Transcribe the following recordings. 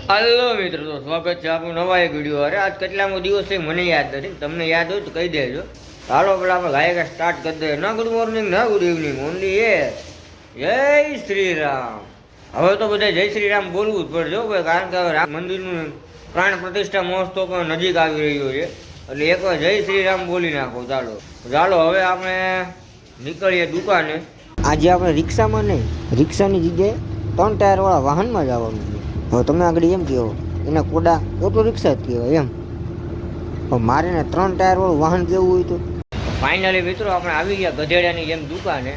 Hello મિત્રો, તો સ્વાગત છે આપણું નવા એક વિડીયો. અરે આજ કેટલામો દિવસ છે મને યાદ નથી, તમને યાદ હોય તો કહી દેજો. હાલો પેલા આપણે ગાયકા સ્ટાર્ટ કરી દઈએ. ના ગુડ મોર્નિંગ ના ગુડ ઇવનિંગ, ઓનલી એ જય શ્રી રામ. હવે તો બધા જય શ્રી રામ બોલવું જ પડશે ભાઈ, કારણ કે હવે રામ મંદિરનું પ્રાણ પ્રતિષ્ઠા મહોત્સવ પણ નજીક આવી રહ્યો છે, એટલે એકવાર જય શ્રી રામ બોલી નાખો. ચાલો ચાલો હવે આપણે નીકળીએ દુકાને. આજે આપણે રિક્ષામાં નહીં, રિક્ષાની જગ્યાએ 3 ટાયરવાળા વાહનમાં જવાનું છે. હવે તમે આગળ એમ કહો એના કોડા ઓટો રિક્ષા જ કહેવાય એમ, પણ મારે ને 3 ટાયરવાળું વાહન કેવું હોય તો. ફાઇનલી મિત્રો આપણે આવી ગયા ગધેડાની જેમ દુકાને.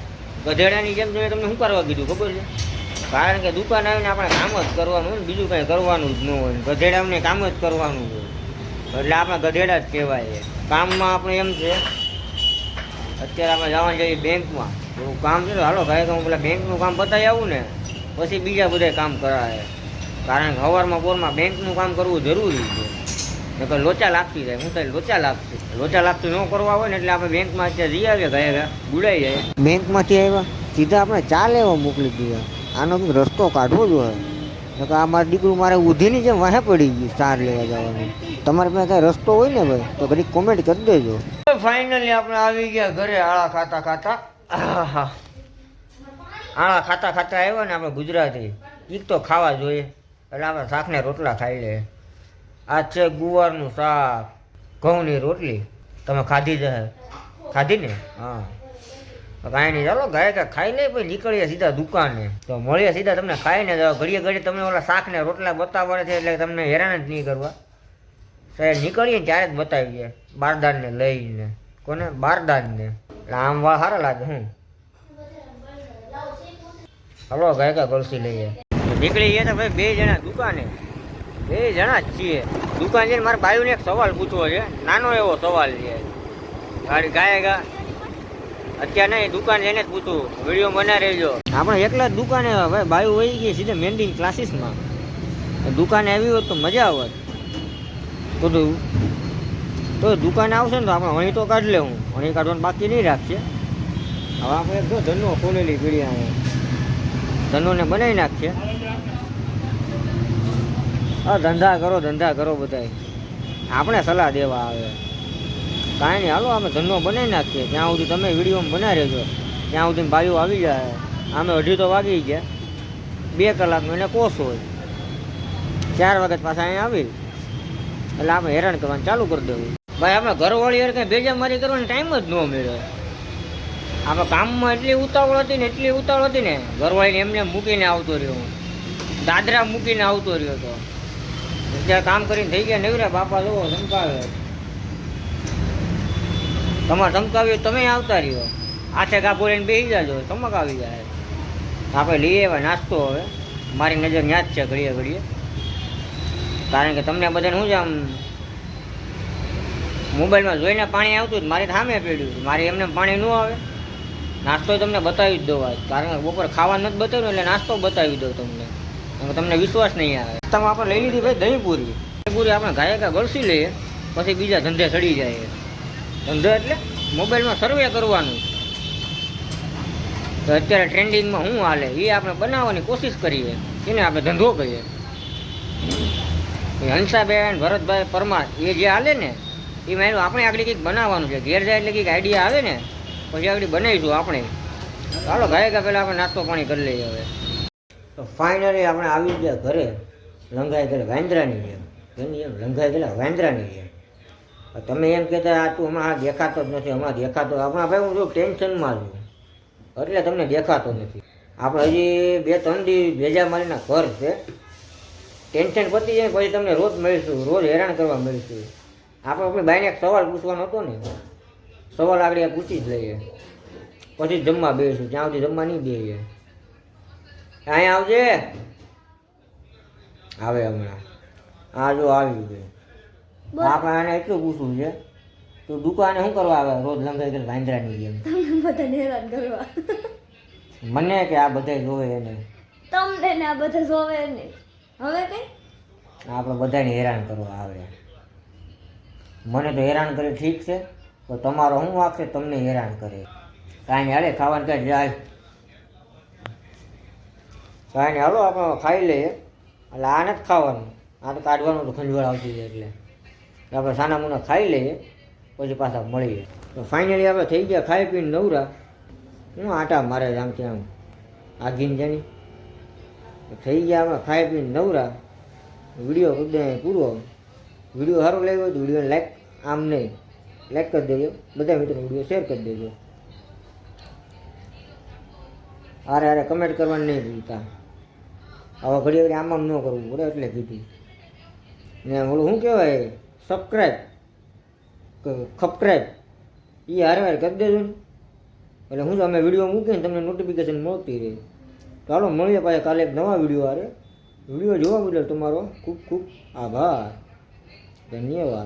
ગધેડાની જેમ તો તમને શું કરવા કીધું ખબર છે? કારણ કે દુકાન આવીને આપણે કામ જ કરવાનું હોય ને, બીજું કંઈ કરવાનું જ ન હોય. ગધેડાને કામ જ કરવાનું હોય, એટલે આપણે ગધેડા જ કહેવાય. કામમાં આપણે એમ છે, અત્યારે આપણે જવાનું જઈએ બેંકમાં, એવું કામ છે. હાલો ભાઈ હું પેલા બેંકનું કામ પતાવી આવું ને પછી બીજા બધા કામ કરાવે, કારણ કે સવારમાં પોરમાં બેંકનું કામ કરવું જરૂરી છે. નકર લોચા લાગતી જાય. હું થાય લોચા લાગતું ન કરવા હોય ને એટલે આપણે બેંકમાં અત્યારે જઈ આવીએ, ગયા ગુડાઈ જાય. બેંકમાંથી આવ્યા સીધા આપણે ચા લેવા મોકલી દઈએ. આનો કંઈક રસ્તો કાઢવો જોઈએ. નકર આ મારું દીકરું મારે ઉધીની જેમ વાહે પડી ગયું ચા લેવા જવાનું. તમારે પાસે કાંઈ રસ્તો હોય ને ભાઈ તો ઘડી કોમેન્ટ કરી દેજો. ફાઇનલી આપણે આવી ગયા ઘરે. આળા ખાતા ખાતા આળા ખાતા ખાતા આવ્યા ને આપણે ગુજરાતી એક તો ખાવા જોઈએ, એટલે આપણે શાકને રોટલા ખાઈ લે. આ છે ગુવારનું શાક, ઘઉંની રોટલી. તમે ખાધી છે? ખાધી ને? હા, કાંઈ નહીં. ચાલો ગાય ખાઈ લે પછી નીકળીએ સીધા દુકાને. તો મળીએ સીધા તમને ખાઈને જાઓ. ઘડીએ ઘડી તમને ઓલા શાકને રોટલા બતાવવાના છે, એટલે તમને હેરાન જ નહીં કરવા. સાહેબ નીકળીએ ત્યારે જ બતાવીએ બારદાનને લઈને. કોને? બારદાનને. એટલે આમ વાળ સારા લાગે. હલો ગાયકા ગળસી લઈએ. નીકળી ગયા તો ભાઈ 2 જણા દુકાને. 2 જણા જ છીએ દુકાન જઈને. મારા બાયુને એક સવાલ પૂછવો છે, નાનો એવો સવાલ છે. ગાડી ગાયકા અત્યારે નહીં, દુકાન જઈને જ પૂછવું. વિડીયો બના રહેજો. આપણે એકલા જ દુકાને ભાઈ. બાયુ વહી ગઈ સીધે મેન્ડિંગ ક્લાસીસમાં. દુકાને આવી હોત તો મજા આવત. તો દુકાને આવશે ને તો આપણે વણી તો કાઢી લેવું. વણી કાઢવાનું બાકી નહીં રાખીએ. હવે આપણે જો ધનો ખોલેલી પીડિયા ધનોને બનાવી નાખીએ. હા, ધંધા કરો બધા. આપણે સલાહ દેવા આવે કાંઈ નહીં. હાલો આપણે ધંધો બનાવી નાખીએ. ત્યાં સુધી તમે વિડીયોમાં બનાવી રહેજો. ત્યાં સુધી બાયું આવી જાય. આમે 2:30 તો વાગી ગયા. 2 કલાકનો એને કોર્સ હોય. 4 વાગે પાછા અહીંયા આવી એટલે આપણે હેરાન કરવાનું ચાલુ કરી દેવું. ભાઈ આપણે ઘરવાળી યાર કંઈ ભેજામારી કરવાનો ટાઈમ જ ન મળ્યો. આપણે કામમાં એટલી ઉતાવળ હતી ને ઘરવાળીને એમને મૂકીને આવતો રહ્યો. દાદરા મૂકીને આવતો રહ્યો હતો. અત્યારે કામ કરીને થઈ ગયા નવરા. બાપા જોવો ધમકાવે. તમારે ધમકાવી તમે આવતા રહ્યો. હાથે કાપો લઈને બેસી જાજો, ચમક આવી જાય. આપણે લઈ આવ્યા નાસ્તો. હવે મારી નજર ત્યાં જ છે ઘડીએ. કારણ કે તમને બધાને શું છે, આમ મોબાઈલમાં જોઈને પાણી આવતું જ મારી સામે પડ્યું. મારે એમને પાણી ન આવે. નાસ્તો તમને બતાવી જ દો. કારણ કે બપોર ખાવા નથી બતાવ્યું એટલે નાસ્તો બતાવી દો તમને વિશ્વાસ નહીં આવે. તમે આપણે લઈ લીધી ભાઈ દહીંપૂરી. આપણે ગાયકા ગળસી લઈએ પછી બીજા ધંધે ચડી જાય. ધંધો એટલે મોબાઈલમાં સર્વે કરવાનું. તો અત્યારે ટ્રેન્ડિંગમાં શું હાલે એ આપણે બનાવવાની કોશિશ કરીએ. એને આપણે ધંધો કહીએ. હંસાબેન, ભરતભાઈ પરમાર એ જે હાલે ને એમાં એનું આપણે આગળ કંઈક બનાવવાનું છે. ઘેર જાય એટલે કંઈક આઈડિયા આવે ને પછી આગળ બનાવીશું આપણે. ચાલો ગાયકા પહેલાં આપણે નાસ્તો પાણી કરી લઈએ. હવે તો ફાઇનલી આપણે આવી ગયા ઘરે. લંઘાઈ ગયેલા વાંદરાની જેમ. એની એમ લંઘાઈ ગયેલા વાંદરાની જેમ. તમે એમ કહેતા આ તું હમણાં દેખાતો જ નથી, હમણાં ભાઈ હું જો ટેન્શનમાં છું એટલે તમને દેખાતો નથી. આપણે હજી 2-3 દી ભેજા મારીના ઘર છે. ટેન્શન પતી જાય પછી તમને રોજ મળીશું, રોજ હેરાન કરવા મળીશું. આપણી બાઈને એક સવાલ પૂછવાનો હતો ને, સવાલ આગળ પૂછી જ લઈએ પછી જમવા બેસીશું. ત્યાં સુધી જમવા નહીં બેસીએ. અહીંયા આવજે. આવે હમણાં. હા જો આવી ગયું. આપણે આને એટલું પૂછવું છે તો દુકાને શું કરવા આવે રોજ લંઘાઈ ગયેલા વાંદરાની જેમ? બધાને હેરાન કરવા. મને કે આ બધા જોવે એને? તમને ને આ બધા જોવે ને. હવે કઈ આપણે બધાને હેરાન કરવા આવે. મને તો હેરાન કરે ઠીક છે, તો તમારો શું વાંક છે તમને હેરાન કરે? કાંઈ નહીં હાલે ખાવાનું ક્યાં જાય. કાંઈ નહીં હાલો આપણે ખાઈ લઈએ. એટલે આ નથી ખાવાનું, આ તો કાઢવાનું તો ખંજવાળ આવતી જાય એટલે આપણે સાના મુના ખાઈ લઈએ પછી પાછા મળીએ. તો ફાઇનલી આપણે થઈ ગયા ખાઈ પીને નવરા. હું આટા મારે આમથી આમ આગીને જાની થઈ ગયા આપણે ખાઈ પીને નવરા. વિડીયો બધા પૂરો. વિડીયો સારો લાગ્યો તો વિડીયોને લાઈક આમ નહીં લાઈક કરી દેજો, બધા મિત્રો વિડીયો શેર કરી દેજો. અરે કમેન્ટ કરવાનું નહીં ભૂલતા. હવે ઘડી ઘડી આમ ન કરવું પડે એટલે કીધું. ને ઓલું શું કહેવાય સબસ્ક્રાઈબ એ હારે હારે કરી દેજો ને. એટલે હું અમે વિડીયો મૂકીને તમને નોટિફિકેશન મળતી રહે. ચાલો મળીએ પાછા કાલે એક નવા વિડીયો હારે. વિડીયો જોવા બદલ તમારો ખૂબ ખૂબ આભાર. ધન્યવાદ.